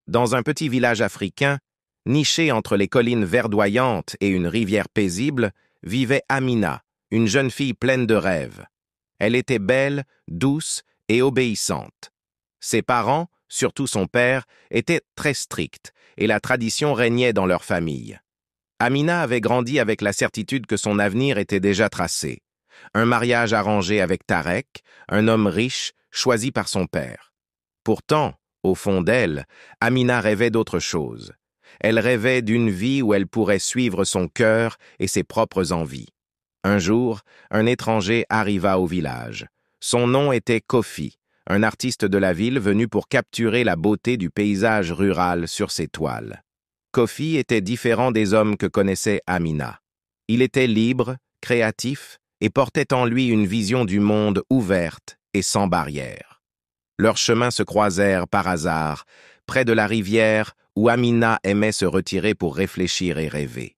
Dans un petit village africain, niché entre les collines verdoyantes et une rivière paisible, vivait Amina, une jeune fille pleine de rêves. Elle était belle, douce et obéissante. Ses parents, surtout son père, étaient très stricts et la tradition régnait dans leur famille. Amina avait grandi avec la certitude que son avenir était déjà tracé. Un mariage arrangé avec Tarek, un homme riche, choisi par son père. Pourtant, au fond d'elle, Amina rêvait d'autre chose. Elle rêvait d'une vie où elle pourrait suivre son cœur et ses propres envies. Un jour, un étranger arriva au village. Son nom était Kofi, un artiste de la ville venu pour capturer la beauté du paysage rural sur ses toiles. Kofi était différent des hommes que connaissait Amina. Il était libre, créatif et portait en lui une vision du monde ouverte et sans barrière. Leurs chemins se croisèrent par hasard, près de la rivière où Amina aimait se retirer pour réfléchir et rêver.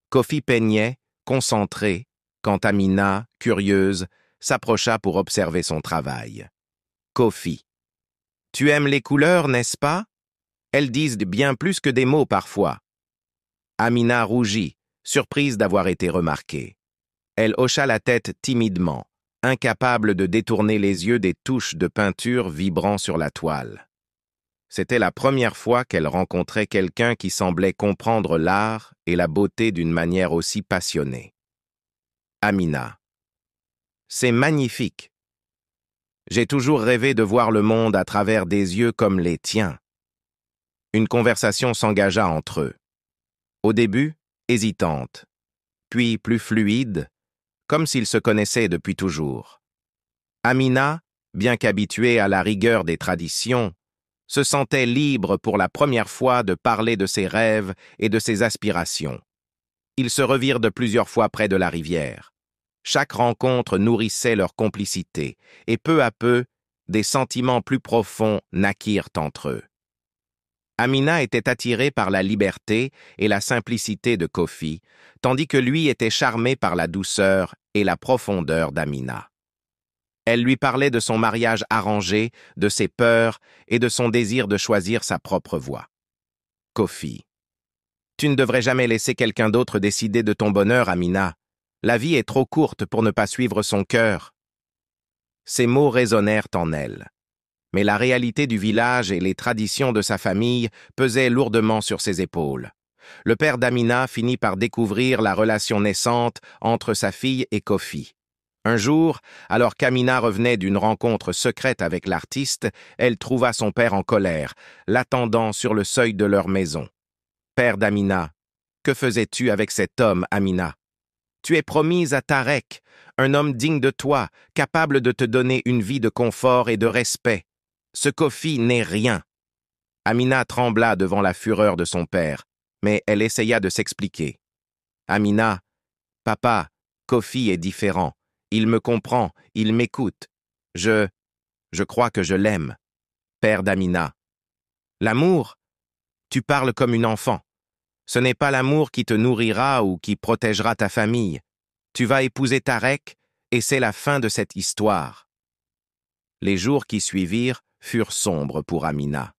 Kofi peignait, concentré, quand Amina, curieuse, s'approcha pour observer son travail. Kofi. « Tu aimes les couleurs, n'est-ce pas? Elles disent bien plus que des mots parfois. » Amina rougit, surprise d'avoir été remarquée. Elle hocha la tête timidement, incapable de détourner les yeux des touches de peinture vibrant sur la toile. C'était la première fois qu'elle rencontrait quelqu'un qui semblait comprendre l'art et la beauté d'une manière aussi passionnée. Amina. « C'est magnifique. J'ai toujours rêvé de voir le monde à travers des yeux comme les tiens. » Une conversation s'engagea entre eux. Au début, hésitante, puis plus fluide, comme s'ils se connaissaient depuis toujours. Amina, bien qu'habituée à la rigueur des traditions, se sentait libre pour la première fois de parler de ses rêves et de ses aspirations. Ils se revirent de plusieurs fois près de la rivière. Chaque rencontre nourrissait leur complicité, et peu à peu, des sentiments plus profonds naquirent entre eux. Amina était attirée par la liberté et la simplicité de Kofi, tandis que lui était charmé par la douceur et la profondeur d'Amina. Elle lui parlait de son mariage arrangé, de ses peurs et de son désir de choisir sa propre voie. Kofi. « Tu ne devrais jamais laisser quelqu'un d'autre décider de ton bonheur, Amina. La vie est trop courte pour ne pas suivre son cœur. » Ces mots résonnèrent en elle. Mais la réalité du village et les traditions de sa famille pesaient lourdement sur ses épaules. Le père d'Amina finit par découvrir la relation naissante entre sa fille et Kofi. Un jour, alors qu'Amina revenait d'une rencontre secrète avec l'artiste, elle trouva son père en colère, l'attendant sur le seuil de leur maison. « Père d'Amina, que faisais-tu avec cet homme, Amina? Tu es promise à Tarek, un homme digne de toi, capable de te donner une vie de confort et de respect. Ce Kofi n'est rien. » Amina trembla devant la fureur de son père, mais elle essaya de s'expliquer. « Amina, papa, Kofi est différent. Il me comprend, il m'écoute. Je crois que je l'aime. » Père d'Amina. « L'amour? Tu parles comme une enfant. Ce n'est pas l'amour qui te nourrira ou qui protégera ta famille. Tu vas épouser Tarek et c'est la fin de cette histoire. » Les jours qui suivirent furent sombres pour Amina.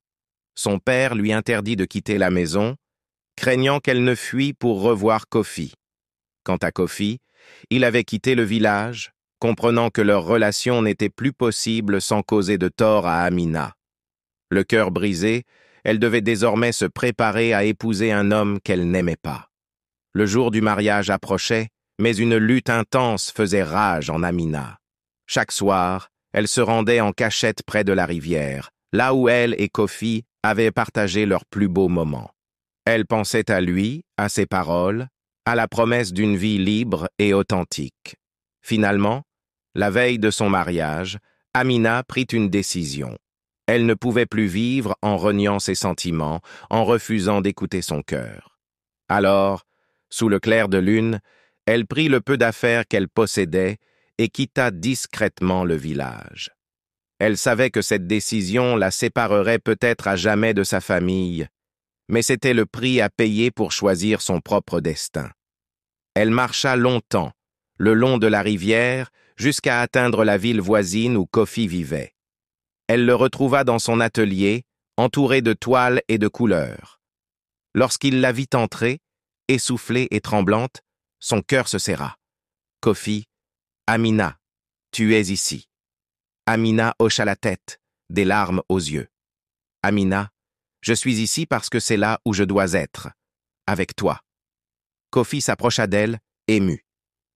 Son père lui interdit de quitter la maison, craignant qu'elle ne fuie pour revoir Kofi. Quant à Kofi, il avait quitté le village, comprenant que leur relation n'était plus possible sans causer de tort à Amina. Le cœur brisé, elle devait désormais se préparer à épouser un homme qu'elle n'aimait pas. Le jour du mariage approchait, mais une lutte intense faisait rage en Amina. Chaque soir, elle se rendait en cachette près de la rivière, là où elle et Kofi avaient partagé leurs plus beaux moments. Elle pensait à lui, à ses paroles, à la promesse d'une vie libre et authentique. Finalement, la veille de son mariage, Amina prit une décision. Elle ne pouvait plus vivre en reniant ses sentiments, en refusant d'écouter son cœur. Alors, sous le clair de lune, elle prit le peu d'affaires qu'elle possédait et quitta discrètement le village. Elle savait que cette décision la séparerait peut-être à jamais de sa famille, mais c'était le prix à payer pour choisir son propre destin. Elle marcha longtemps, le long de la rivière, jusqu'à atteindre la ville voisine où Kofi vivait. Elle le retrouva dans son atelier, entourée de toiles et de couleurs. Lorsqu'il la vit entrer, essoufflée et tremblante, son cœur se serra. Kofi, Amina, tu es ici. Amina hocha la tête, des larmes aux yeux. Amina, je suis ici parce que c'est là où je dois être, avec toi. Kofi s'approcha d'elle, ému.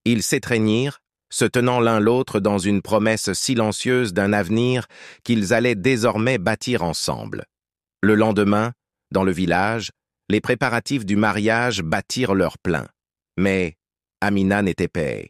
Ils s'étreignirent, se tenant l'un l'autre dans une promesse silencieuse d'un avenir qu'ils allaient désormais bâtir ensemble. Le lendemain, dans le village, les préparatifs du mariage battirent leur plein. Mais Amina n'était pas.